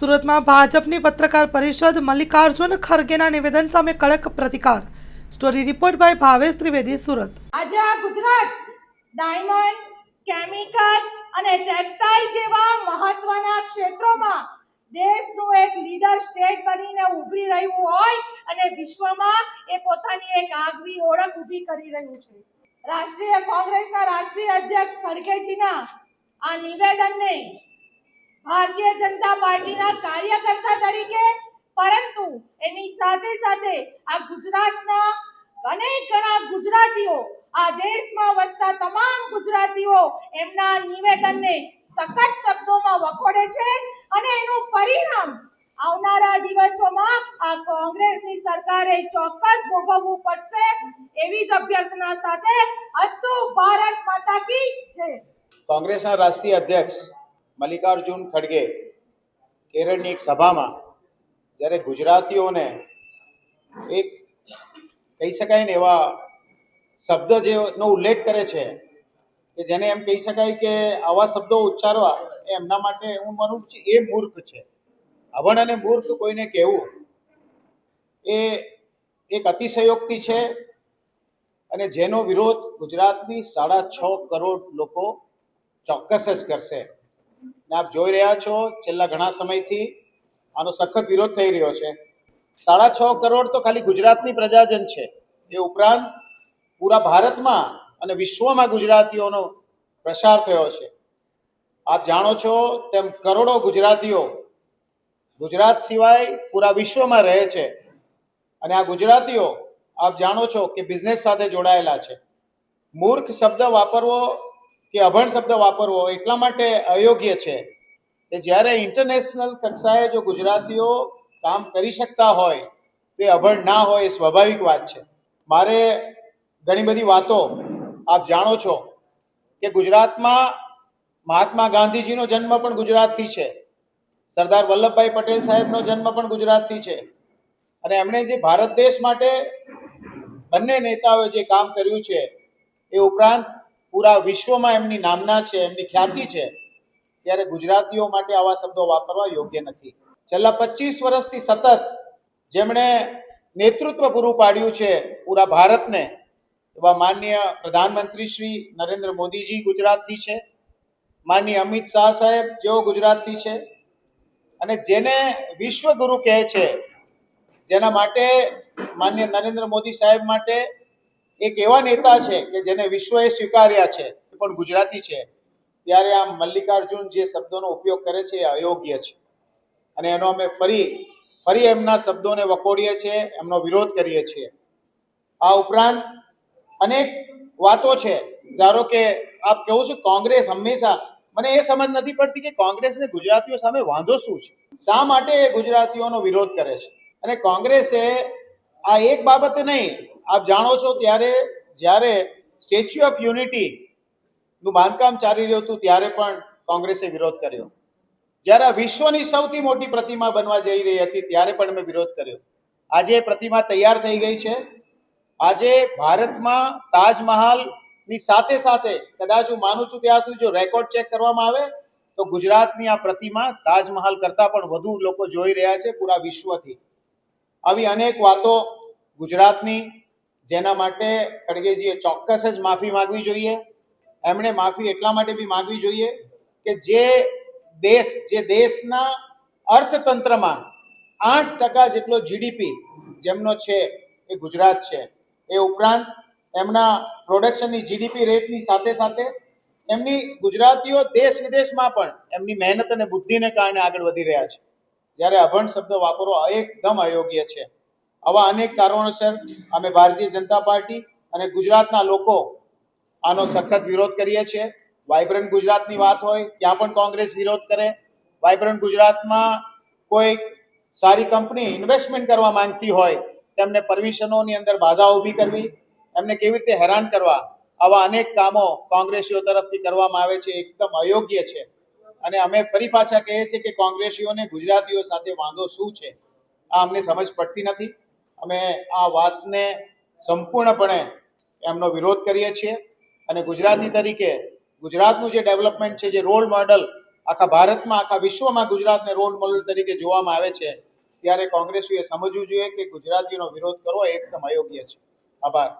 સુરતમાં ભાજપની પત્રકાર પરિષદ, મલ્લિકાર્જુન ખરગેના નિવેદન સામે કડક પ્રતિકાર. Story report by Bhavesh Trivedi, Surat. આજે આ ગુજરાત ડાયમંડ, કેમિકલ અને ટેક્સટાઇલ જેવા મહત્વના ક્ષેત્રોમાં દેશનું એક લીડર સ્ટેટ બનીને ઉભરી રહ્યું હોય અને વિશ્વમાં એ પોતાની એક આગવી ઓળખ ઊભી કરી રહ્યું છે. રાષ્ટ્રીય કોંગ્રેસના રાષ્ટ્રીય અધ્યક્ષ ખડગેજીના આ નિવેદનને ભારતીય જનતા પાર્ટીના કાર્યકર્તા તરીકે, પરંતુ એની સાથે સાથે આ ગુજરાતના અનેક ઘણા ગુજરાતીઓ, આ દેશમાં વસતા તમામ ગુજરાતીઓ એમના નિવેદનને સખત શબ્દોમાં વખોડે છે અને એનું પરિણામ આવનારા દિવસોમાં આ કોંગ્રેસની સરકારે ચોક્કસ ભોગવવું પડશે એવી જ અભ્યર્થના સાથે અસ્તુ ભારત માતા કી જય. કોંગ્રેસના રાષ્ટ્રીય અધ્યક્ષ મલ્લિકાર્જુન ખડગે કેરળની એક સભામાં જ્યારે ગુજરાતીઓને એક કહી શકાય ને એવા શબ્દ જેનો ઉલ્લેખ કરે છે કે જેને એમ કહી શકાય કે આવા શબ્દો ઉચ્ચારવા એ એમના માટે હું માનું છું એ મૂર્ખ છે. અભણ અને મૂર્ખ કોઈને કહેવું એ એક અતિશયોક્તિ છે અને જેનો વિરોધ ગુજરાતની 6.5 કરોડ લોકો ચોક્કસ જ કરશે. આપ જોઈ રહ્યા છો છેલ્લા ઘણા સમયથી આનો સખત વિરોધ થઈ રહ્યો છે. 6.5 કરોડ તો ખાલી ગુજરાતની પ્રજાજન છે, એ ઉપરાંત પૂરા ભારતમાં અને વિશ્વમાં ગુજરાતીઓનો પ્રસાર થયો છે. આપ જાણો છો તેમ કરોડો ગુજરાતીઓ ગુજરાત સિવાય પૂરા વિશ્વમાં રહે છે અને આ ગુજરાતીઓ આપ જાણો છો કે બિઝનેસ સાથે જોડાયેલા છે. મૂર્ખ શબ્દ વાપરવો કે અભણ શબ્દ વાપરવો એટલા માટે અયોગ્ય છે કે જ્યારે ઇન્ટરનેશનલ કક્ષાએ જો ગુજરાતીઓ કામ કરી શકતા હોય તો એ અભણ ના હોય એ સ્વાભાવિક વાત છે. મારે ઘણી બધી વાતો આપ જાણો છો કે ગુજરાતમાં મહાત્મા ગાંધીજીનો જન્મ પણ ગુજરાતથી છે, સરદાર વલ્લભભાઈ પટેલ સાહેબનો જન્મ પણ ગુજરાતથી છે અને એમણે જે ભારત દેશ માટે બંને નેતાઓએ જે કામ કર્યું છે એ ઉપરાંત પૂરા વિશ્વમાં એમની નામના છે, એમની ખ્યાતિ છે, ત્યારે ગુજરાતીઓ માટે આવા શબ્દો વાપરવા યોગ્ય નથી. છેલ્લા 25 વર્ષથી સતત જેમણે નેતૃત્વ પૂરું પાડ્યું છે પૂરા ભારતને એવા માનનીય પ્રધાનમંત્રી શ્રી નરેન્દ્ર મોદીજી ગુજરાતથી છે, માનનીય અમિત શાહ સાહેબ જેઓ ગુજરાતથી છે અને જેને વિશ્વગુરુ કહે છે, જેના માટે માનનીય નરેન્દ્ર મોદી સાહેબ માટે એક એવા નેતા છે કે જેને વિશ્વએ સ્વીકાર્યા છે એ પણ ગુજરાતી છે, ત્યારે આ મલ્લિકાર્જુન જે શબ્દોનો ઉપયોગ કરે છે એ અયોગ્ય છે અને એનો અમે ફરી એમના શબ્દોને વખોડીએ છીએ, એમનો વિરોધ કરીએ છીએ. આ ઉપરાંત અનેક વાતો છે. ધારો કે આપ કહો છો કોંગ્રેસ હંમેશા, મને એ સમજ નથી પડતી કે કોંગ્રેસને ગુજરાતીઓ સામે વાંધો શું છે, શા માટે એ ગુજરાતીઓનો વિરોધ કરે છે. અને કોંગ્રેસે આ એક બાબતે નહીં, આપ જાણો છો ત્યારે જ્યારે સ્ટેચ્યુ ઓફ યુનિટીનું બાંધકામ ચાલી રહ્યું હતું ત્યારે પણ કોંગ્રેસે વિરોધ કર્યો. જ્યારે આ વિશ્વની સૌથી મોટી પ્રતિમા બનવા જઈ રહી હતી ત્યારે પણ અમે વિરોધ કર્યો. આજે એ પ્રતિમા તૈયાર થઈ ગઈ છે. આજે ભારતમાં તાજમહાલની સાથે સાથે કદાચ હું માનું છું ત્યાં સુધી જો રેકોર્ડ ચેક કરવામાં આવે તો ગુજરાતની આ પ્રતિમા તાજમહાલ કરતાં પણ વધુ લોકો જોઈ રહ્યા છે પૂરા વિશ્વથી. આવી અનેક વાતો ગુજરાતની, જેના માટે ખડગેજીએ ચોક્કસ જ માફી માંગવી જોઈએ. એમણે માફી એટલા માટે બી માંગવી જોઈએ કે જે દેશના અર્થતંત્રમાં 8% જેટલો જીડીપી જેમનો છે એ ગુજરાત છે. એ ઉપરાંત એમના પ્રોડક્શનની જીડીપી રેટની સાથે સાથે એમની ગુજરાતીઓ દેશ વિદેશમાં પણ એમની મહેનત અને બુદ્ધિને કારણે આગળ વધી રહ્યા છે. જ્યારે અભણ શબ્દ વાપરવો એકદમ અયોગ્ય છે. આવા અનેક કારણોસર અમે ભારતીય જનતા પાર્ટી અને ગુજરાતના લોકો આનો સખત વિરોધ કરીએ છીએ. વાઇબ્રન્ટ ગુજરાતની વાત હોય ત્યાં પણ કોંગ્રેસ વિરોધ કરે. વાઇબ્રન્ટ ગુજરાતમાં કોઈ સારી કંપની ઇન્વેસ્ટમેન્ટ કરવા માંગતી હોય તેમને પરમિશનોની અંદર બાધા ઊભી કરવી, એમને કેવી રીતે હેરાન કરવા, આવા અનેક કામો કોંગ્રેસીઓ તરફથી કરવામાં આવે છે, એકદમ અયોગ્ય છે. અને અમે ફરી પાછા કહીએ છીએ કે કોંગ્રેસીઓને ગુજરાતીઓ સાથે વાંધો શું છે આ અમને સમજ પડતી નથી. અમે આ વાતને સંપૂર્ણપણે એમનો વિરોધ કરીએ છીએ અને ગુજરાતની તરીકે ગુજરાતનું જે ડેવલપમેન્ટ છે, જે રોલ મોડલ આખા ભારતમાં આખા વિશ્વમાં ગુજરાતને રોલ મોડલ તરીકે જોવામાં આવે છે, ત્યારે કોંગ્રેસીઓએ સમજવું જોઈએ કે ગુજરાતીઓનો વિરોધ કરવો એ એકદમ અયોગ્ય છે. આભાર.